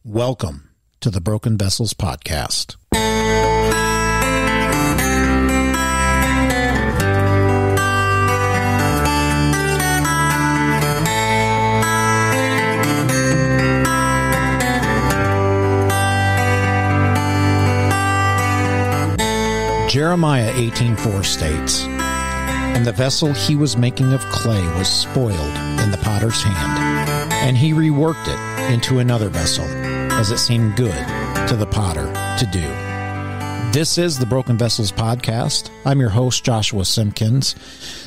Welcome to the Broken Vessels Podcast. Jeremiah 18:4 states, "And the vessel he was making of clay was spoiled in the potter's hand, and he reworked it into another vessel, as it seemed good to the potter to do." This is the Broken Vessels Podcast. I'm your host, Joshua Simpkins.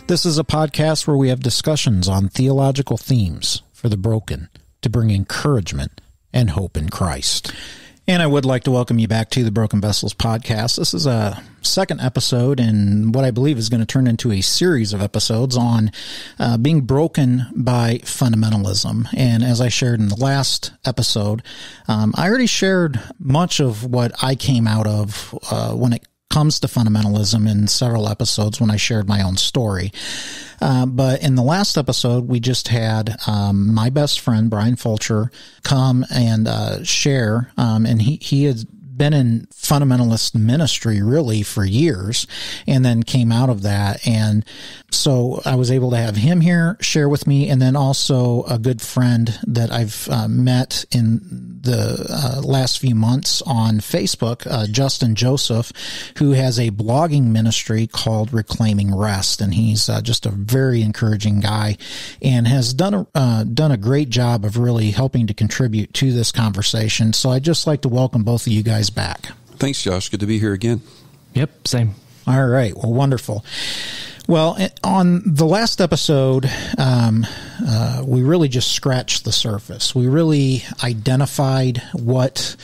This is a podcast where we have discussions on theological themes for the broken to bring encouragement and hope in Christ. And I would like to welcome you back to the Broken Vessels Podcast. This is a second episode in what I believe is going to turn into a series of episodes on being broken by fundamentalism. And as I shared in the last episode, I already shared much of what I came out of when it comes to fundamentalism in several episodes when I shared my own story. But in the last episode, we just had my best friend, Brian Fulcher, come and share. And he had been in fundamentalist ministry really for years and then came out of that. And so I was able to have him here share with me, and then also a good friend that I've met in the last few months on Facebook, Justin Joseph, who has a blogging ministry called Reclaiming Rest. And he's just a very encouraging guy and has done a great job of really helping to contribute to this conversation. So I'd just like to welcome both of you guys back. Thanks, Josh. Good to be here again. Yep, same. All right. Well, wonderful. Well, on the last episode, we really just scratched the surface. We really identified what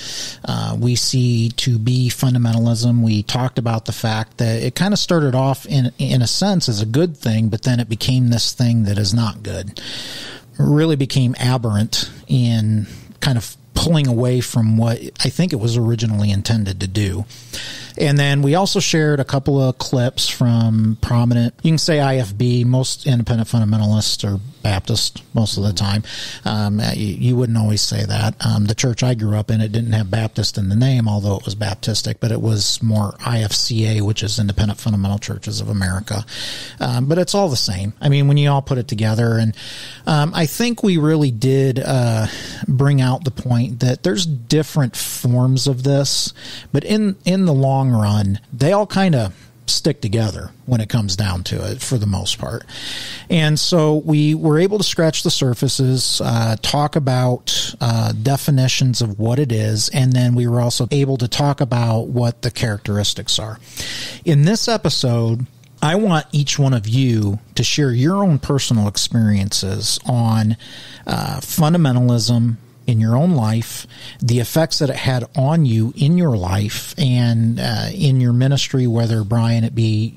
we see to be fundamentalism. We talked about the fact that it kind of started off in a sense as a good thing, but then it became this thing that is not good. It really became aberrant in kind of pulling away from what I think it was originally intended to do. And then we also shared a couple of clips from prominent, you can say IFB, most independent fundamentalists are Baptist most of the time. You wouldn't always say that. The church I grew up in, it didn't have Baptist in the name, although it was Baptistic, but it was more IFCA, which is Independent Fundamental Churches of America. But it's all the same. I mean, when you all put it together, and I think we really did bring out the point that there's different forms of this, but in the long run, they all kind of stick together when it comes down to it for the most part. And so we were able to scratch the surfaces, talk about definitions of what it is, and then we were also able to talk about what the characteristics are. In this episode, I want each one of you to share your own personal experiences on fundamentalism in your own life, the effects that it had on you in your life and in your ministry, whether, Brian, it be,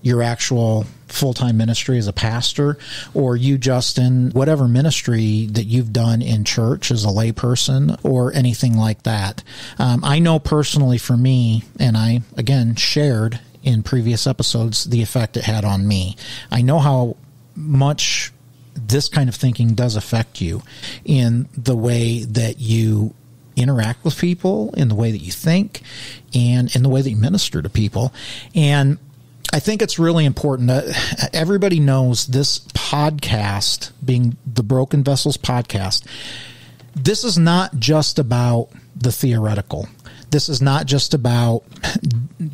your actual full-time ministry as a pastor, or you, Justin, whatever ministry that you've done in church as a layperson or anything like that. I know personally for me, and I, again, shared in previous episodes the effect it had on me. I know how much this kind of thinking does affect you in the way that you interact with people, in the way that you think, and in the way that you minister to people. And I think it's really important that everybody knows this podcast, being the Broken Vessels Podcast, this is not just about the theoretical. This is not just about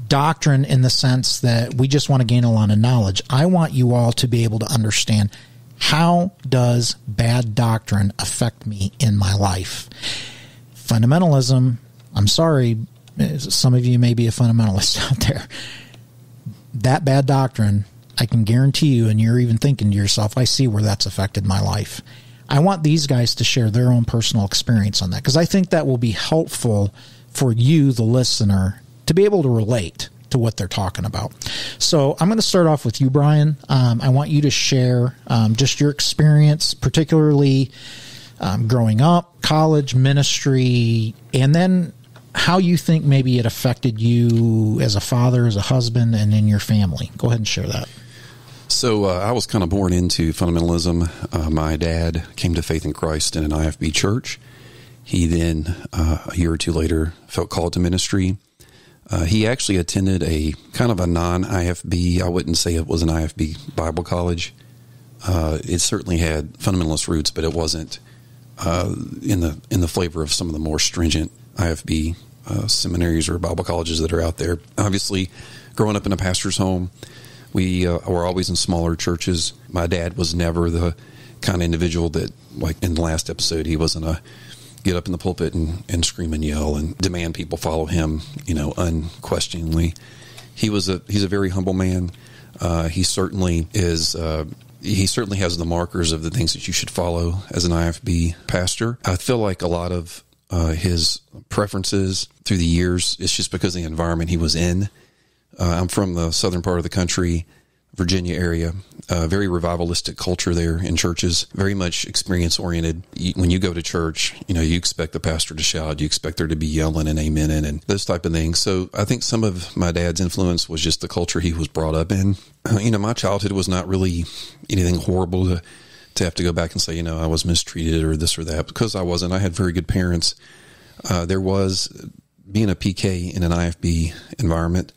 doctrine in the sense that we just want to gain a lot of knowledge. I want you all to be able to understand, how does bad doctrine affect me in my life? Fundamentalism, I'm sorry, some of you may be a fundamentalist out there. That bad doctrine, I can guarantee you, and you're even thinking to yourself, I see where that's affected my life. I want these guys to share their own personal experience on that, because I think that will be helpful for you, the listener, to be able to relate to what they're talking about. So I'm going to start off with you, Brian. I want you to share just your experience, particularly growing up, college, ministry, and then how you think maybe it affected you as a father, as a husband, and in your family. Go ahead and share that. So I was kind of born into fundamentalism. My dad came to faith in Christ in an IFB church, He then, a year or two later, felt called to ministry. He actually attended a kind of a non-IFB, I wouldn't say it was an IFB Bible college. It certainly had fundamentalist roots, but it wasn't in the flavor of some of the more stringent IFB seminaries or Bible colleges that are out there. Obviously, growing up in a pastor's home, we were always in smaller churches. My dad was never the kind of individual that, like in the last episode, he wasn't a get up in the pulpit and scream and yell and demand people follow him, unquestioningly. He's a very humble man. He certainly is. He certainly has the markers of the things that you should follow as an IFB pastor. I feel like a lot of his preferences through the years, it's just because of the environment he was in. I'm from the southern part of the country, Virginia area, very revivalistic culture there in churches, very much experience-oriented. When you go to church, you expect the pastor to shout, you expect there to be yelling and amening and those type of things. So I think some of my dad's influence was just the culture he was brought up in. My childhood was not really anything horrible to have to go back and say, I was mistreated or this or that, because I wasn't. I had very good parents. There was, being a PK in an IFB environment,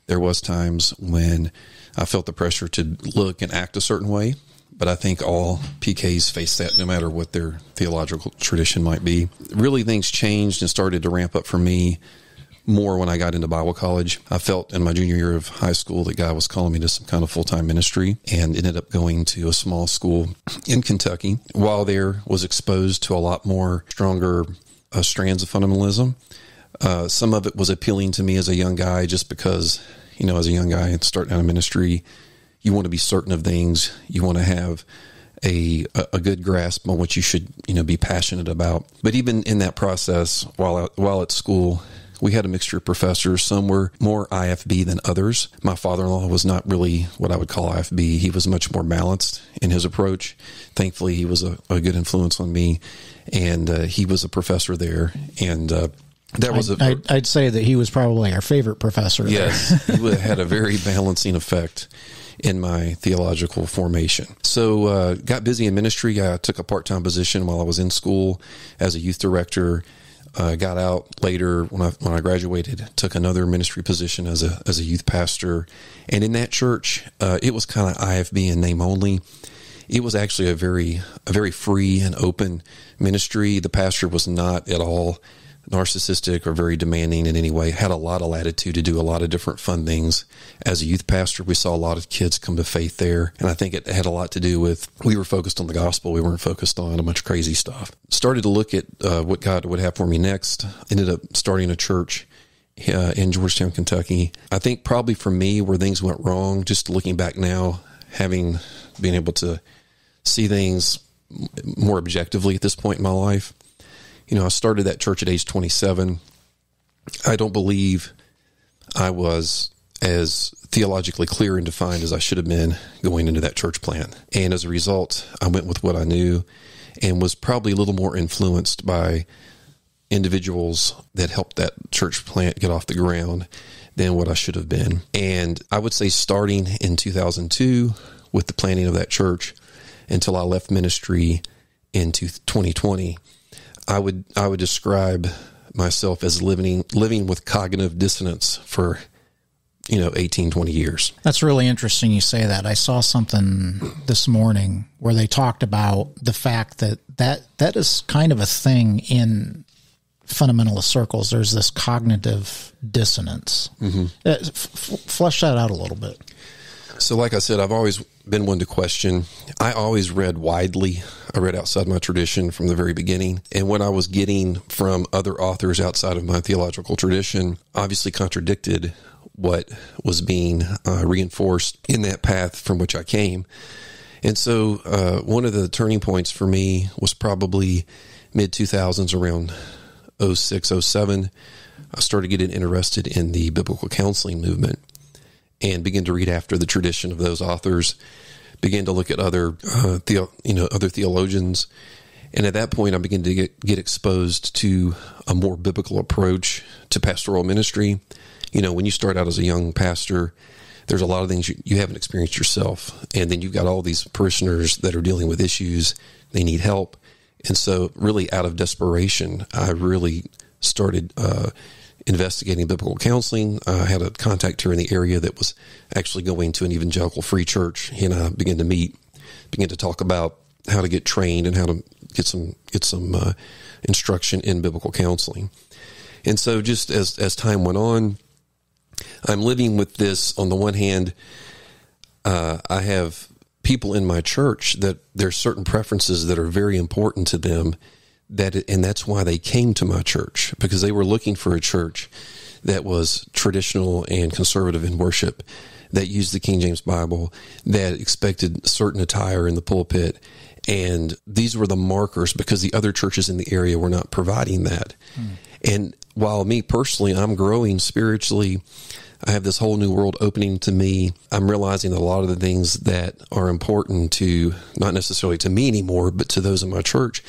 there was times when I felt the pressure to look and act a certain way, but I think all PKs face that no matter what their theological tradition might be. Really, things changed and started to ramp up for me more when I got into Bible college. I felt in my junior year of high school that God was calling me to some kind of full-time ministry, and ended up going to a small school in Kentucky. While there, was exposed to a lot more stronger strands of fundamentalism. Some of it was appealing to me as a young guy just because, as a young guy and starting out a ministry, you want to be certain of things. You want to have a good grasp on what you should, be passionate about. But even in that process, while at school, we had a mixture of professors. Some were more IFB than others. My father-in-law was not really what I would call IFB. He was much more balanced in his approach. Thankfully, he was a good influence on me, and he was a professor there. And I'd say that he was probably our favorite professor there. Yes, he had a very balancing effect in my theological formation. So got busy in ministry. I took a part-time position while I was in school as a youth director. Got out later when I graduated, took another ministry position as a youth pastor. And in that church, it was kind of IFB in name only. It was actually a very free and open ministry. The pastor was not at all narcissistic or very demanding in any way, had a lot of latitude to do a lot of different fun things. As a youth pastor, we saw a lot of kids come to faith there, and I think it had a lot to do with, we were focused on the gospel. We weren't focused on a bunch of crazy stuff. Started to look at what God would have for me next. Ended up starting a church in Georgetown, Kentucky. I think probably for me where things went wrong, just looking back now, having been able to see things more objectively at this point in my life, I started that church at age 27. I don't believe I was as theologically clear and defined as I should have been going into that church plant. And as a result, I went with what I knew and was probably a little more influenced by individuals that helped that church plant get off the ground than what I should have been. And I would say starting in 2002 with the planning of that church until I left ministry in 2020, I would describe myself as living with cognitive dissonance for 18, 20 years. That's really interesting you say that. I saw something this morning where they talked about the fact that is kind of a thing in fundamentalist circles. There's this cognitive dissonance. Mm-hmm. Flesh that out a little bit. So like I said, I've always been one to question. I always read widely. I read outside my tradition from the very beginning. And what I was getting from other authors outside of my theological tradition obviously contradicted what was being reinforced in that path from which I came. And so one of the turning points for me was probably mid-2000s, around 06, 07. I started getting interested in the biblical counseling movement and began to read after the tradition of those authors, began to look at other theologians. And at that point, I began to get exposed to a more biblical approach to pastoral ministry. When you start out as a young pastor, there's a lot of things you haven't experienced yourself. And then you've got all these parishioners that are dealing with issues. They need help. And so really out of desperation, I really started investigating biblical counseling. I had a contact here in the area that was actually going to an evangelical free church. He and I began to meet, began to talk about how to get trained and how to get some instruction in biblical counseling. And so just as time went on, I'm living with this. On the one hand, I have people in my church that there's certain preferences that are very important to them, and that's why they came to my church, because they were looking for a church that was traditional and conservative in worship, that used the King James Bible, that expected certain attire in the pulpit. And these were the markers, because the other churches in the area were not providing that. And while me personally, I'm growing spiritually, I have this whole new world opening to me. I'm realizing that a lot of the things that are important to, not necessarily to me anymore, but to those in my church,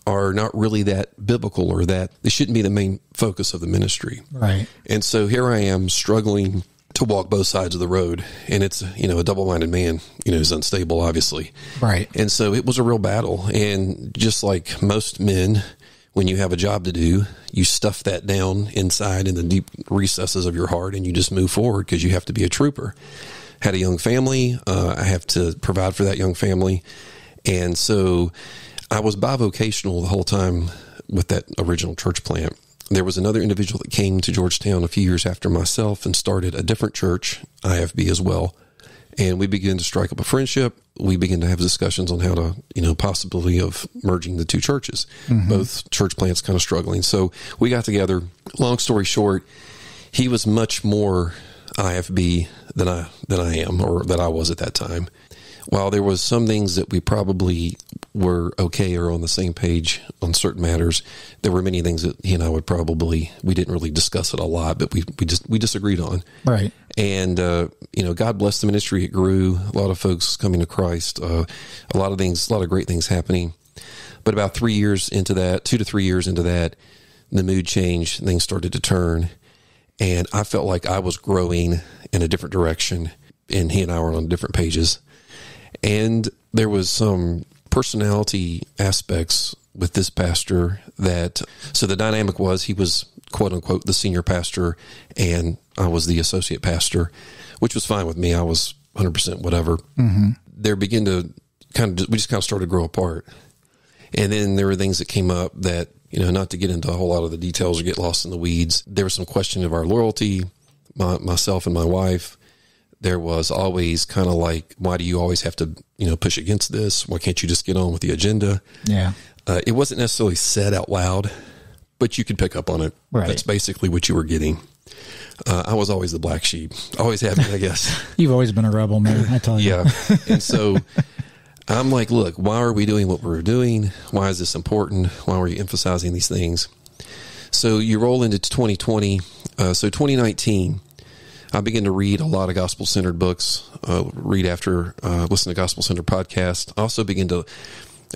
are not really that biblical, or that they shouldn't be the main focus of the ministry. Right. And so here I am struggling to walk both sides of the road. And it's, a double-minded man, is unstable, obviously. Right. And so it was a real battle. And just like most men, when you have a job to do, you stuff that down inside in the deep recesses of your heart, and you just move forward because you have to be a trooper. Had a young family. I have to provide for that young family. And so I was bivocational the whole time with that original church plant. There was another individual that came to Georgetown a few years after myself and started a different church, IFB as well. And we began to strike up a friendship. We began to have discussions on how to, possibility of merging the two churches. Mm-hmm. Both church plants kind of struggling. So we got together. Long story short, he was much more IFB than I am, or that I was at that time. While there was some things that we probably were okay or on the same page on certain matters, there were many things that he and I we didn't really discuss it a lot, but we disagreed on. Right. And, God bless the ministry. It grew. A lot of folks coming to Christ, a lot of great things happening. But about 3 years into that, 2 to 3 years into that, the mood changed, things started to turn. And I felt like I was growing in a different direction, and he and I were on different pages. And there was some personality aspects with this pastor so the dynamic was, he was quote unquote the senior pastor and I was the associate pastor, which was fine with me. I was 100% whatever. Mm-hmm. There began to we just kind of started to grow apart. And then there were things that came up that, not to get into a whole lot of the details or get lost in the weeds. There was some question of our loyalty, myself and my wife. There was always kind of like, why do you always have to, push against this? Why can't you just get on with the agenda? Yeah. It wasn't necessarily said out loud, but you could pick up on it. Right. That's basically what you were getting. I was always the black sheep. Always have been, I guess. You've always been a rebel, man. I tell you. Yeah. And so I'm like, look, why are we doing what we're doing? Why is this important? Why are we emphasizing these things? So you roll into 2020. So 2019. I began to read a lot of gospel-centered books, listen to gospel-centered podcasts. I also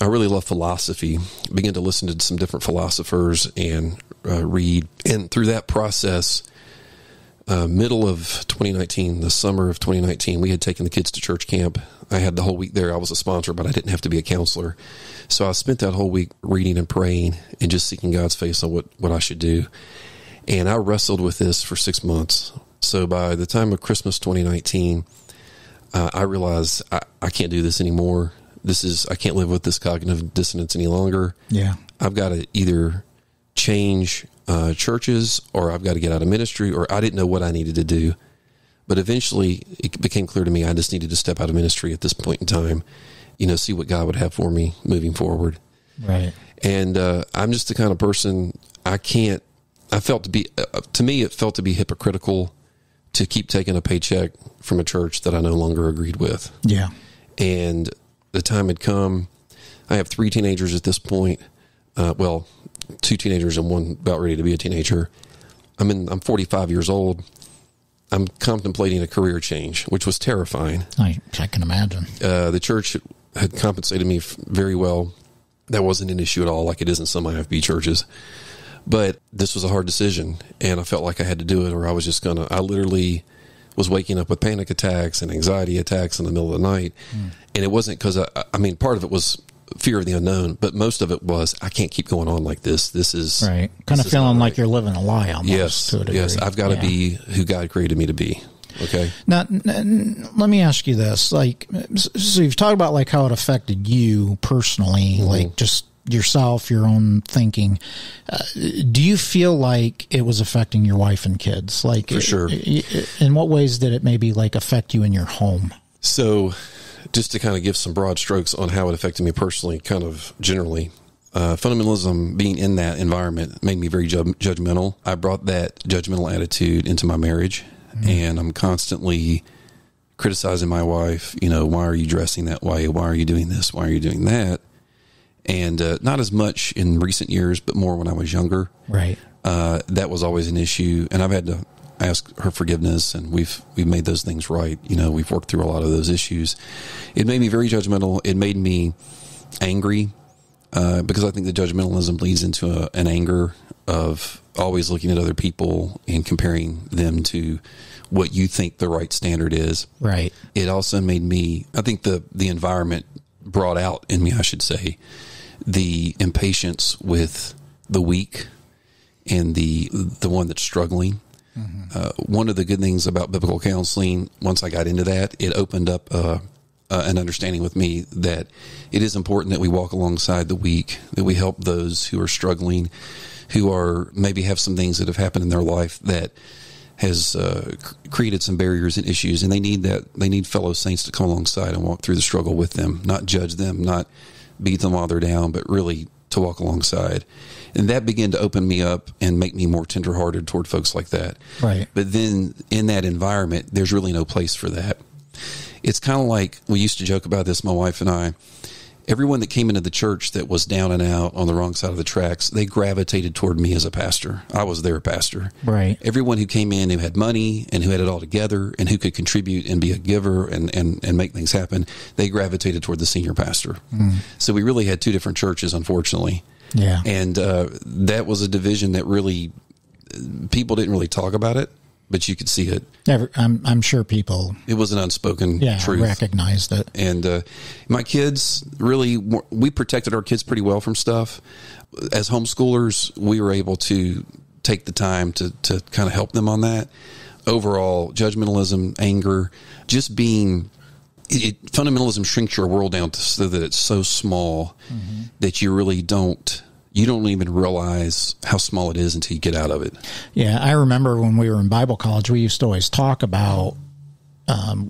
I really love philosophy, began to listen to some different philosophers and read. And through that process, middle of 2019, the summer of 2019, we had taken the kids to church camp. I had the whole week there. I was a sponsor, but I didn't have to be a counselor. So I spent that whole week reading and praying and just seeking God's face on what I should do. And I wrestled with this for 6 months. So by the time of Christmas 2019, I realized I can't do this anymore. I can't live with this cognitive dissonance any longer. Yeah. I've got to either change churches, or I've got to get out of ministry, or I didn't know what I needed to do. But eventually it became clear to me I just needed to step out of ministry at this point in time, see what God would have for me moving forward. Right. And I'm just the kind of person it felt to be hypocritical to keep taking a paycheck from a church that I no longer agreed with. Yeah. And the time had come. I have 3 teenagers at this point. 2 teenagers and one about ready to be a teenager. I'm 45 years old. I'm contemplating a career change, which was terrifying. I can imagine. The church had compensated me very well. That wasn't an issue at all, like it is in some IFB churches. But this was a hard decision, and I felt like I had to do it, or I was just I literally was waking up with panic attacks and anxiety attacks in the middle of the night. And it wasn't because, part of it was fear of the unknown, but most of it was, I can't keep going on like this. This is right. Kind of feeling like you're living a lie almost. Yes. To a degree. Yes. I've got to be who God created me to be. Okay. Now, let me ask you this. Like, so you've talked about like how it affected you personally, like just yourself, your own thinking. Do you feel like it was affecting your wife and kids? Like, for sure. In what ways did it maybe like affect you in your home? So, just to kind of give some broad strokes on how it affected me personally, kind of generally, fundamentalism, being in that environment, made me very judgmental. I brought that judgmental attitude into my marriage, and I'm constantly criticizing my wife. You know, why are you dressing that way? Why are you doing this? Why are you doing that? And not as much in recent years, but more when I was younger. Right. That was always an issue, and I've had to ask her forgiveness, and we've made those things right. You know, we've worked through a lot of those issues. It made me very judgmental. It made me angry because I think the judgmentalism leads into an anger of always looking at other people and comparing them to what you think the right standard is. Right. It also made me, I think the environment brought out in me, I should say, the impatience with the weak and the one that's struggling. One of the good things about biblical counseling, once I got into that, it opened up an understanding with me that it is important that we walk alongside the weak, that we help those who are struggling, who are maybe have some things that have happened in their life that has created some barriers and issues, and they need fellow saints to come alongside and walk through the struggle with them, not judge them, not beat them while they're down, but really to walk alongside. And that began to open me up and make me more tenderhearted toward folks like that. Right. But then in that environment, there's really no place for that. It's kind of like, we used to joke about this, my wife and I. Everyone that came into the church that was down and out on the wrong side of the tracks, they gravitated toward me as a pastor. I was their pastor. Right. Everyone who came in who had money and who had it all together and who could contribute and be a giver and make things happen, they gravitated toward the senior pastor. So we really had two different churches, unfortunately. Yeah. And that was a division that really, people didn't really talk about it, but you could see it. I'm sure people... It was an unspoken truth. Recognized it. And my kids, really, we protected our kids pretty well from stuff. As homeschoolers, we were able to take the time to kind of help them on that. Overall, judgmentalism, anger, just being... fundamentalism shrinks your world down so that it's so small that you really don't even realize how small it is until you get out of it. Yeah, I remember when we were in Bible college, we used to always talk about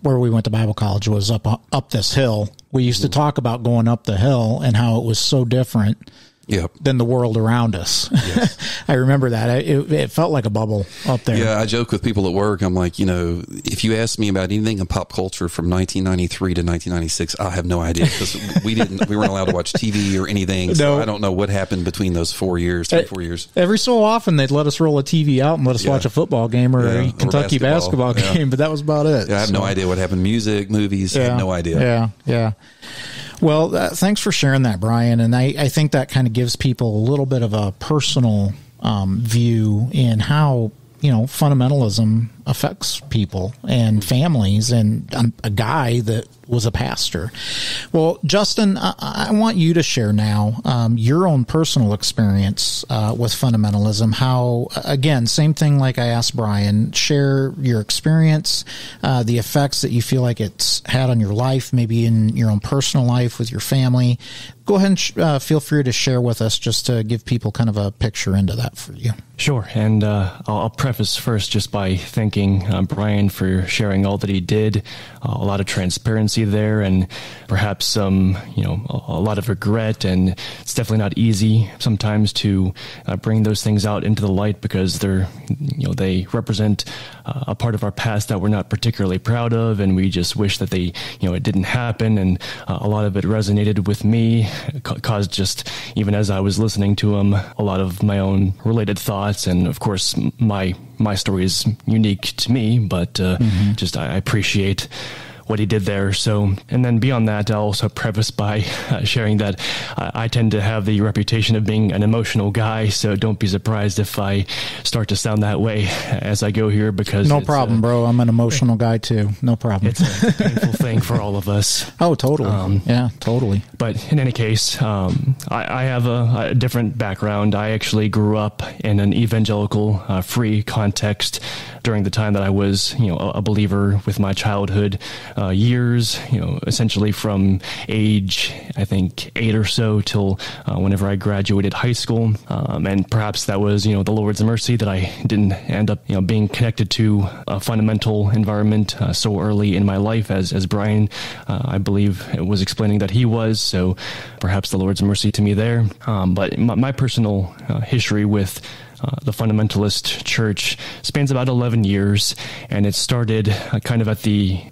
where we went to Bible college was up this hill. We used to talk about going up the hill and how it was so different than the world around us. Yes. I remember that. It felt like a bubble up there. Yeah, I joke with people at work. I'm like, if you ask me about anything in pop culture from 1993 to 1996, I have no idea because we weren't allowed to watch TV or anything. So I don't know what happened between those 4 years, 4 years. Every so often they'd let us roll a TV out and let us watch a football game or a Kentucky basketball game, but that was about it. Yeah, I have no idea what happened. Music, movies, I have no idea. Yeah. Well, thanks for sharing that, Brian. And I think that kind of gives people a little bit of a personal view in how, fundamentalism affects people and families. And I'm a guy that was a pastor. Well, Justin, I want you to share now your own personal experience with fundamentalism. How, again, same thing like I asked Brian, share your experience, the effects that you feel like it's had on your life, maybe in your own personal life with your family. Go ahead and feel free to share with us just to give people kind of a picture into that for you. Sure. And I'll preface first just by thanking Brian for sharing all that he did, a lot of transparency there, and perhaps some, a lot of regret. And it's definitely not easy sometimes to bring those things out into the light because they represent a part of our past that we're not particularly proud of, and we just wish that it didn't happen. And a lot of it resonated with me, caused just, even as I was listening to him, a lot of my own related thoughts. And of course, my story is unique to me, but just I appreciate what he did there. So, and then beyond that, I'll also preface by sharing that I tend to have the reputation of being an emotional guy, so don't be surprised if I start to sound that way as I go here, because no problem, bro. I'm an emotional guy too. No problem. It's a painful thing for all of us. Oh, totally. Yeah, totally. But in any case, I have a different background. I actually grew up in an evangelical, free context during the time that I was, a believer with my childhood years, essentially from age, I think, 8 or so till whenever I graduated high school. And perhaps that was, the Lord's mercy that I didn't end up, being connected to a fundamental environment so early in my life as Brian, I believe, was explaining that he was. So perhaps the Lord's mercy to me there. But my personal history with the Fundamentalist Church spans about 11 years, and it started kind of at the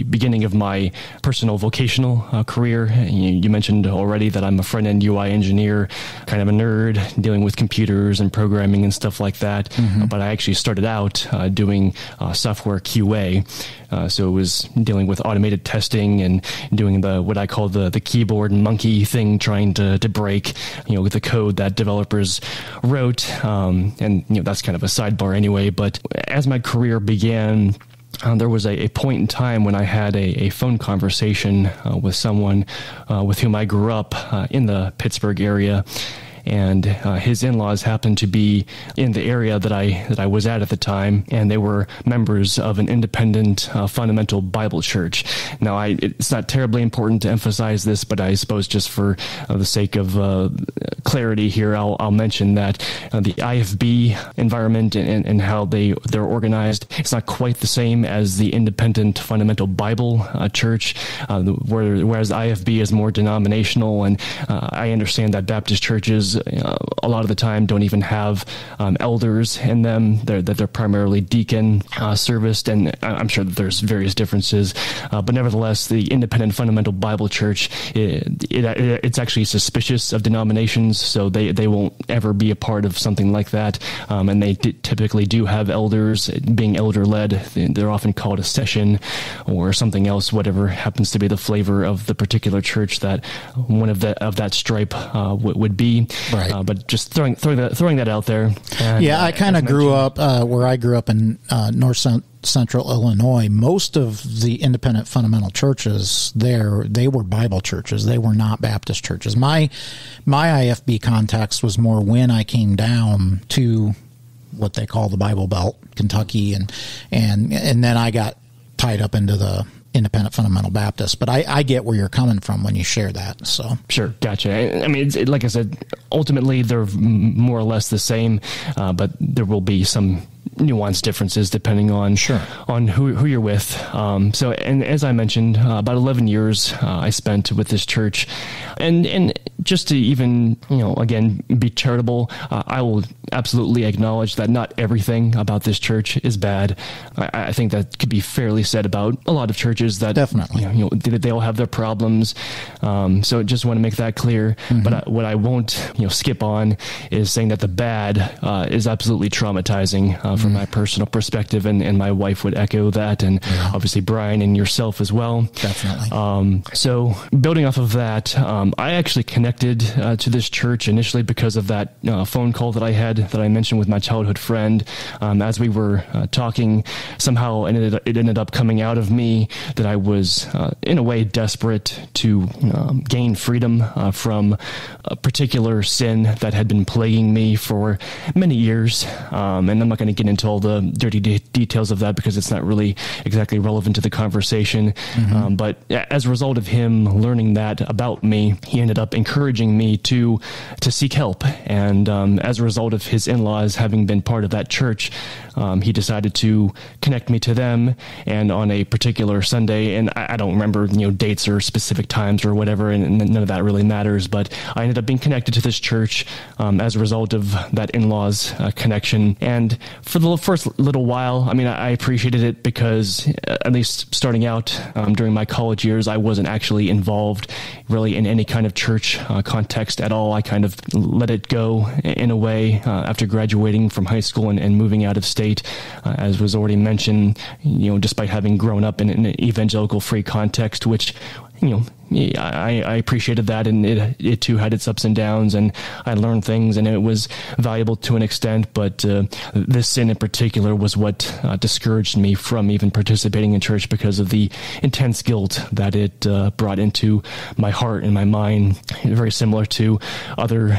beginning of my personal vocational career. You mentioned already that I'm a front-end UI engineer, kind of a nerd, dealing with computers and programming and stuff like that. But I actually started out doing software QA. So it was dealing with automated testing and doing what I call the keyboard monkey thing, trying to break, with the code that developers wrote. And that's kind of a sidebar anyway. But as my career began, there was a point in time when I had a phone conversation with someone with whom I grew up in the Pittsburgh area. And his in-laws happened to be in the area that I was at the time, and they were members of an independent fundamental Bible church. Now, it's not terribly important to emphasize this, but I suppose just for the sake of clarity here, I'll mention that the IFB environment and how they're organized, it's not quite the same as the independent fundamental Bible church, whereas IFB is more denominational, and I understand that Baptist churches a lot of the time don't even have elders in them. They're primarily deacon serviced, and I'm sure that there's various differences. But nevertheless, the independent fundamental Bible church, it's actually suspicious of denominations, so they won't ever be a part of something like that. And they typically do have elders, being elder-led. They're often called a session or something else, whatever happens to be the flavor of the particular church that one of that stripe would be. Right. But just throwing that out there. And, yeah, I kind of grew up where I grew up in north central Illinois. Most of the independent fundamental churches there, they were Bible churches. They were not Baptist churches. My IFB context was more when I came down to what they call the Bible Belt, Kentucky, and then I got tied up into the independent fundamental Baptist, but I get where you're coming from when you share that. So sure, gotcha. I mean, like I said, ultimately they're more or less the same, but there will be some nuanced differences depending on who you're with. So, and as I mentioned, about 11 years I spent with this church, and just to even again be charitable, I will absolutely acknowledge that not everything about this church is bad. I think that could be fairly said about a lot of churches. That definitely, they all have their problems. So just want to make that clear. But what I won't skip on is saying that the bad is absolutely traumatizing from my personal perspective, and my wife would echo that, and obviously Brian and yourself as well. Definitely. So building off of that, I actually connected to this church initially because of that phone call that I had that I mentioned with my childhood friend. As we were talking, somehow it ended up coming out of me that I was in a way desperate to gain freedom from a particular sin that had been plaguing me for many years. And I'm not going to get into all the dirty details of that because it's not really exactly relevant to the conversation. But as a result of him learning that about me, he ended up encouraging me to seek help. And as a result of his in-laws having been part of that church, he decided to connect me to them. And on a particular Sunday, and I don't remember dates or specific times or whatever, and none of that really matters, but I ended up being connected to this church as a result of that in-laws connection. And for for the first little while, I mean, I appreciated it because at least starting out during my college years, I wasn't actually involved really in any kind of church context at all. I kind of let it go in a way after graduating from high school and moving out of state, as was already mentioned, despite having grown up in an evangelical free context, which, I appreciated that, and it too had its ups and downs, and I learned things, and it was valuable to an extent, but this sin in particular was what discouraged me from even participating in church because of the intense guilt that it brought into my heart and my mind. Very similar to other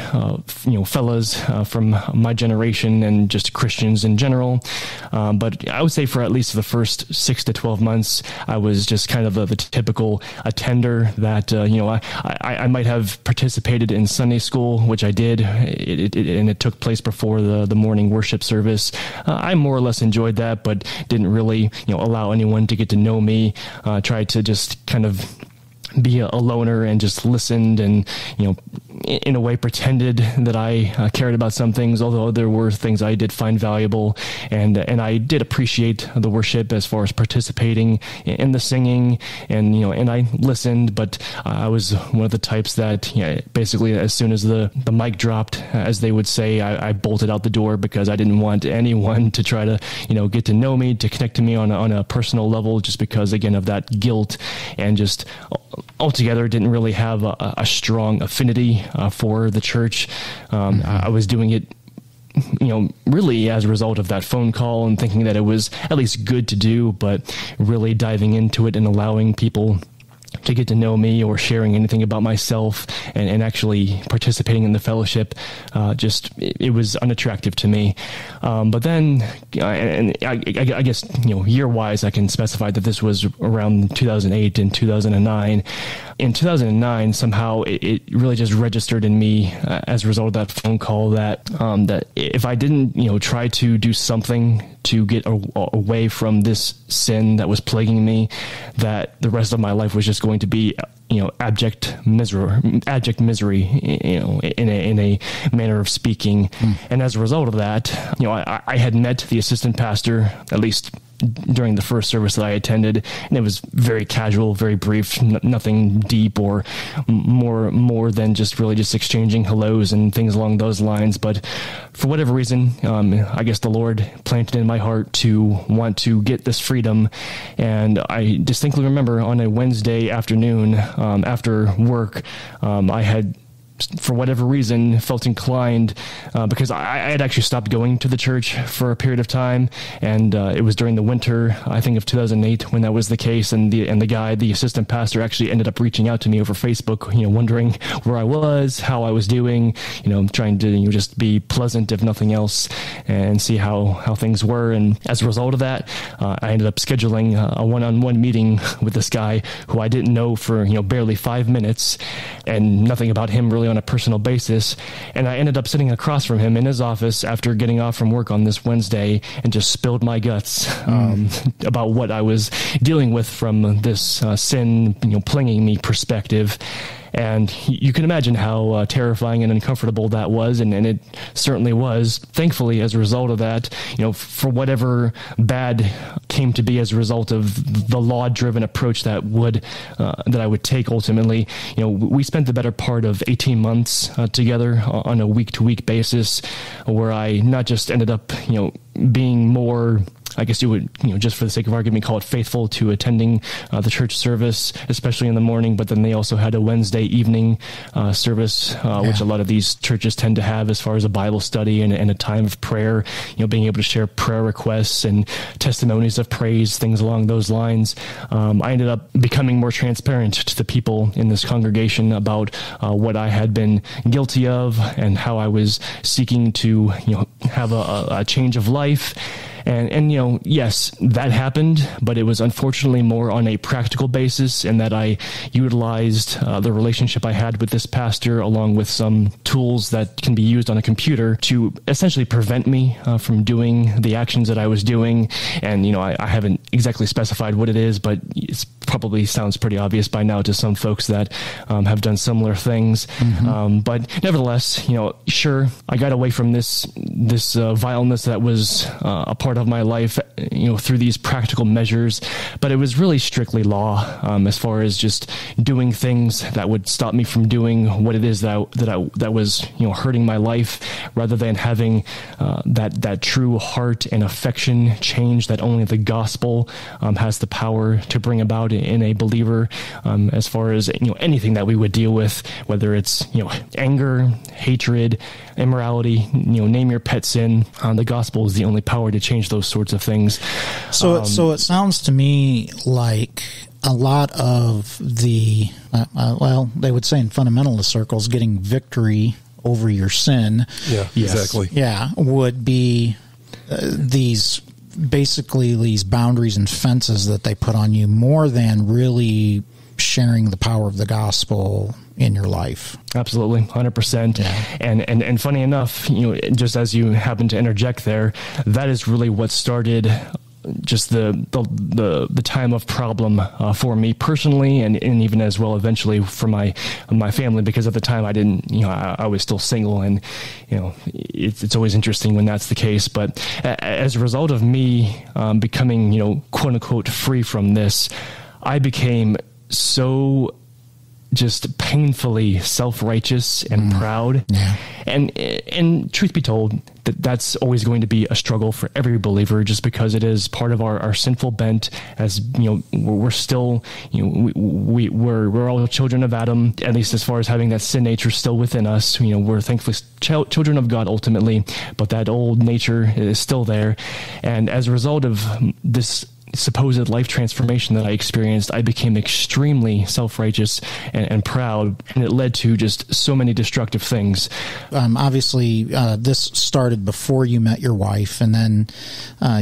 fellas from my generation and just Christians in general, but I would say for at least the first 6 to 12 months, I was just kind of the typical attender that, I might have participated in Sunday school, which I did, and it took place before the morning worship service. I more or less enjoyed that, but didn't really, allow anyone to get to know me. Tried to just kind of be a loner and just listened and, in a way pretended that I cared about some things, although there were things I did find valuable, and I did appreciate the worship as far as participating in the singing, and I listened, but I was one of the types that basically as soon as the mic dropped, as they would say, I bolted out the door because I didn't want anyone to try to get to know me, to connect to me on a personal level, just because again of that guilt, and just altogether didn't really have a strong affinity for the church. I was doing it, really as a result of that phone call and thinking that it was at least good to do, but really diving into it and allowing people to get to know me or sharing anything about myself and actually participating in the fellowship, it was unattractive to me. But then, and I guess, year-wise, I can specify that this was around 2008 and 2009. In 2009, somehow it really just registered in me as a result of that phone call that if I didn't, try to do something to get away from this sin that was plaguing me, that the rest of my life was just going to be, abject misery, in a manner of speaking. And as a result of that, I had met the assistant pastor, at least during the first service that I attended, and it was very casual, very brief, nothing deep or more than just exchanging hellos and things along those lines. But for whatever reason, I guess the Lord planted in my heart to want to get this freedom. And I distinctly remember on a Wednesday afternoon, after work, I had, for whatever reason, felt inclined, because I had actually stopped going to the church for a period of time, and it was during the winter, I think, of 2008 when that was the case, and the assistant pastor, actually ended up reaching out to me over Facebook, wondering where I was, how I was doing, trying to just be pleasant, if nothing else, and see how things were. And as a result of that, I ended up scheduling a one-on-one meeting with this guy who I didn't know for barely 5 minutes, and nothing about him really on a personal basis. And I ended up sitting across from him in his office after getting off from work on this Wednesday and just spilled my guts about what I was dealing with from this sin, plaguing me perspective. And you can imagine how terrifying and uncomfortable that was, and it certainly was. Thankfully, as a result of that, for whatever bad came to be as a result of the law-driven approach that I would take ultimately, we spent the better part of 18 months together on a week-to-week basis, where I not just ended up, being more, I guess you would, just for the sake of argument, call it faithful to attending the church service, especially in the morning. But then they also had a Wednesday evening service, which a lot of these churches tend to have as far as a Bible study and a time of prayer, being able to share prayer requests and testimonies of praise, things along those lines. I ended up becoming more transparent to the people in this congregation about what I had been guilty of and how I was seeking to, have a change of life. And yes, that happened, but it was unfortunately more on a practical basis, in that I utilized the relationship I had with this pastor, along with some tools that can be used on a computer, to essentially prevent me from doing the actions that I was doing. And, I haven't exactly specified what it is, but it's probably sounds pretty obvious by now to some folks that have done similar things. But nevertheless, sure, I got away from this vileness that was a part of my life, through these practical measures. But it was really strictly law, as far as just doing things that would stop me from doing what it is that was hurting my life, rather than having that true heart and affection change that only the gospel has the power to bring about in a believer. As far as anything that we would deal with, whether it's anger, hatred, immorality, name your pet sin, the gospel is the only power to change those sorts of things. So it sounds to me like a lot of the they would say in fundamentalist circles, getting victory over your sin, exactly, would be these boundaries and fences that they put on you, more than really sharing the power of the gospel in your life. Absolutely, 100%. Yeah. And funny enough, just as you happen to interject there, that is really what started just the time of problem for me personally, and even as well eventually for my family, because at the time I didn't, I was still single, and it's always interesting when that's the case. But as a result of me becoming quote unquote free from this, I became so just painfully self-righteous and proud. Yeah. And truth be told, that's always going to be a struggle for every believer, just because it is part of our sinful bent. As we're still, we're all children of Adam, at least as far as having that sin nature still within us. We're thankfully children of God ultimately, but that old nature is still there. And as a result of this supposed life transformation that I experienced, I became extremely self-righteous and proud, and it led to just so many destructive things. Obviously, this started before you met your wife, and then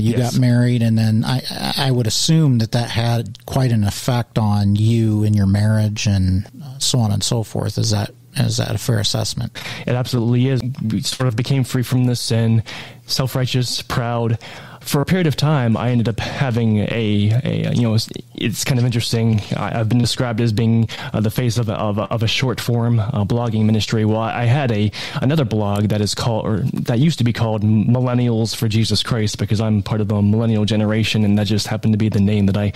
you got married, and then I would assume that had quite an effect on you and your marriage, and so on and so forth. Is that a fair assessment? It absolutely is. We sort of became free from this sin, self-righteous, proud. For a period of time, I ended up having it's kind of interesting. I've been described as being the face of a short form blogging ministry. Well, I had another blog that used to be called Millennials for Jesus Christ, because I'm part of the millennial generation, and that just happened to be the name that I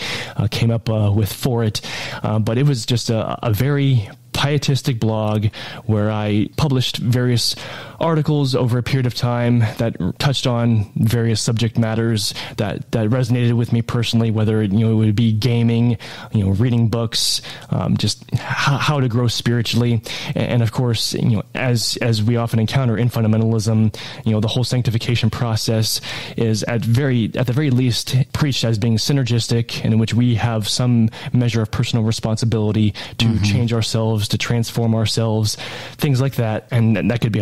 came up with for it. But it was just a very pietistic blog where I published various articles over a period of time that touched on various subject matters that resonated with me personally, whether it would be gaming, reading books, just how to grow spiritually, and of course, as we often encounter in fundamentalism, the whole sanctification process is at the very least preached as being synergistic, and in which we have some measure of personal responsibility to change ourselves, to transform ourselves, things like that. And that could be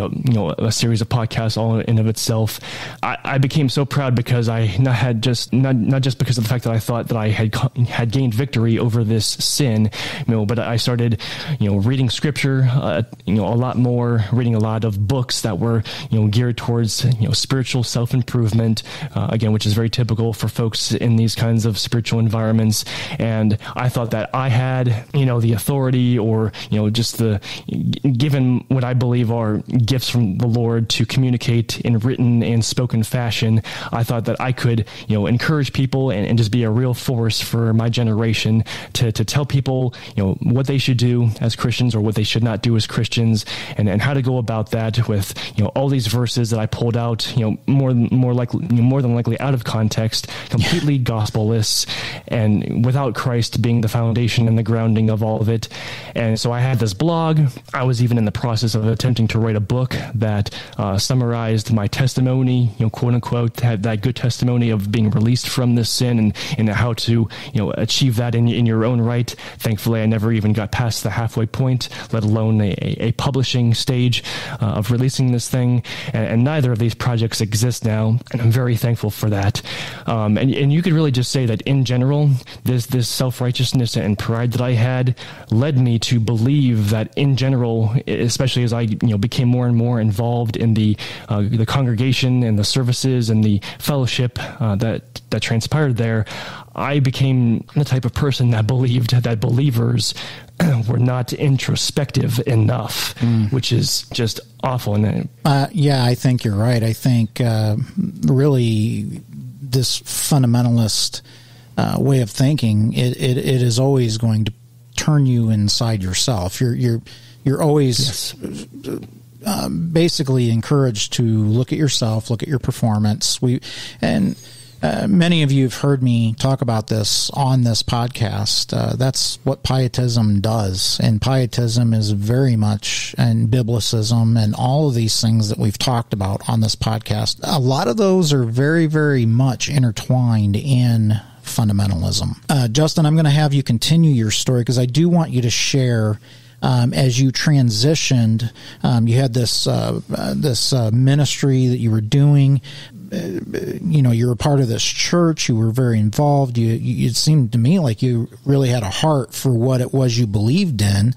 a series of podcasts all in of itself. I became so proud because I not just because of the fact that I thought that I had gained victory over this sin, but I started reading scripture a lot more, reading a lot of books that were geared towards spiritual self-improvement, again, which is very typical for folks in these kinds of spiritual environments. And I thought that I had the authority, or just given what I believe are gifts from the Lord to communicate in written and spoken fashion. I thought that I could encourage people and just be a real force for my generation to tell people what they should do as Christians, or what they should not do as Christians, and how to go about that with all these verses that I pulled out more than likely out of context, completely gospelless, and without Christ being the foundation and the grounding of all of it. And so I had this blog. I was even in the process of attempting to write a book that summarized my testimony, quote unquote, had that good testimony of being released from this sin, and how to achieve that in your own right. Thankfully, I never even got past the halfway point, let alone a publishing stage of releasing this thing. And neither of these projects exist now, and I'm very thankful for that. And you could really just say that in general, this self-righteousness and pride that I had led me to believe believe that in general, especially as I became more and more involved in the congregation and the services and the fellowship that transpired there, I became the type of person that believed that believers were not introspective enough, which is just awful. Yeah, I think you're right. I think really this fundamentalist way of thinking, it is always going to turn you inside yourself. You're always basically encouraged to look at yourself, look at your performance. Many of you have heard me talk about this on this podcast. That's what pietism does. And pietism is very much, and biblicism and all of these things that we've talked about on this podcast, a lot of those are very, very much intertwined in fundamentalism. Justin, I'm going to have you continue your story because I do want you to share as you transitioned. You had this ministry that you were doing. You're a part of this church. You were very involved. It seemed to me like you really had a heart for what it was you believed in.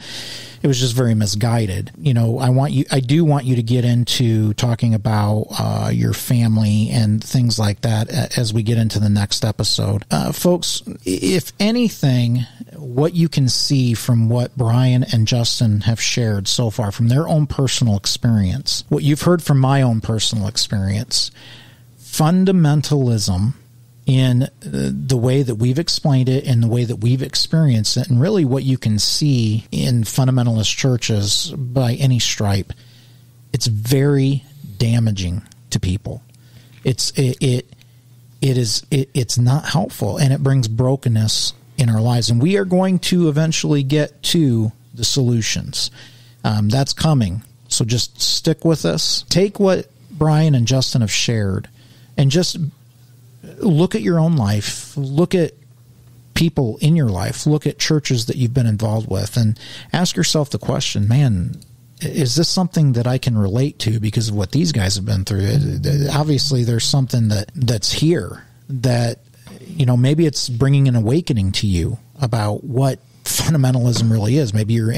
It was just very misguided. I do want you to get into talking about your family and things like that as we get into the next episode. Folks, if anything, what you can see from what Brian and Justin have shared so far from their own personal experience, what you've heard from my own personal experience, fundamentalism in the way that we've explained it and the way that we've experienced it, and really what you can see in fundamentalist churches by any stripe, it's very damaging to people. It's not helpful, and it brings brokenness in our lives. And we are going to eventually get to the solutions. That's coming. So just stick with us. Take what Brian and Justin have shared and just look at your own life, look at people in your life, look at churches that you've been involved with, and ask yourself the question, man, is this something that I can relate to because of what these guys have been through? Obviously, there's something that's here that, maybe it's bringing an awakening to you about what fundamentalism really is. Maybe you're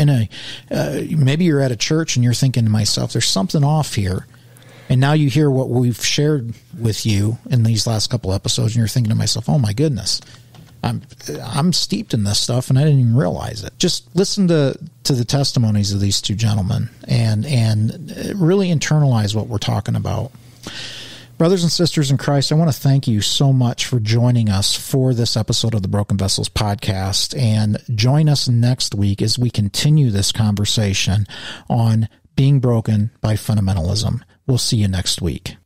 maybe you're at a church and you're thinking to myself, there's something off here. And now you hear what we've shared with you in these last couple episodes, and you're thinking to myself, oh my goodness, I'm steeped in this stuff and I didn't even realize it. Just listen to the testimonies of these two gentlemen and really internalize what we're talking about. Brothers and sisters in Christ, I want to thank you so much for joining us for this episode of the Broken Vessels podcast, and join us next week as we continue this conversation on being broken by fundamentalism. We'll see you next week.